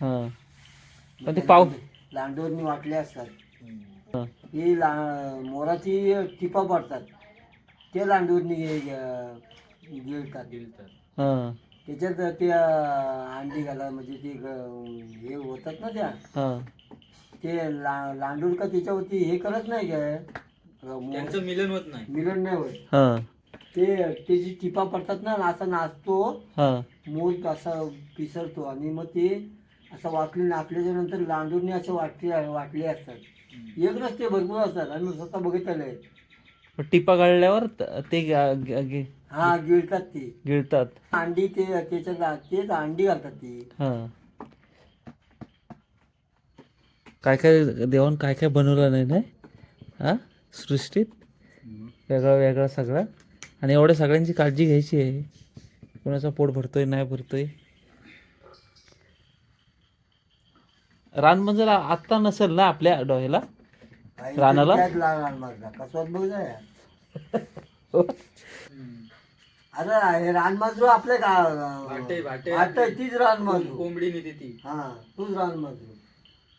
हा पण ते पाव लांडोरनी वाटले असतात. हा ही मोराची टिपा पडतात ते लांडोरनी गिळतात. हा त्याच्यात ते अंडी घाला म्हणजे ते हे होतात ना त्या हा ते लांडूर का त्याच्यावरती हे करत नाही काय त्यांचं मिलन होत नाही. मिलन नाही होत. हा ते त्याची टिपा पडतात ना असा नाचतो हा मोर असा पिसरतो आणि मग ते असं वाटली नाचल्याच्या नंतर लांडूरने असे वाटले असतात. एक नसते भरपूर असतात आणि स्वतः बघितलेलं आहे. टिपा गाळल्यावर ते हा गिळतात ते गिळतात. अंडी ते त्याच्यात तेच अंडी घालतात ते. हा काय काय देवान काय काय बनवलं नाही नाही हा सृष्टीत वेगळं वेगळं सगळं आणि एवढ्या सगळ्यांची काळजी घ्यायची आहे. कोणाचा पोट भरतोय नाही भरतोय. रानमंजर आत्ता नसेल ना आपल्या डोह्याला रानाला. कसवात बघ जाय अरे हे रानमाजरू आपले का भाटे तीच रानमाजरू कोंबडी नेते ती. हा तूच रानमाजरू.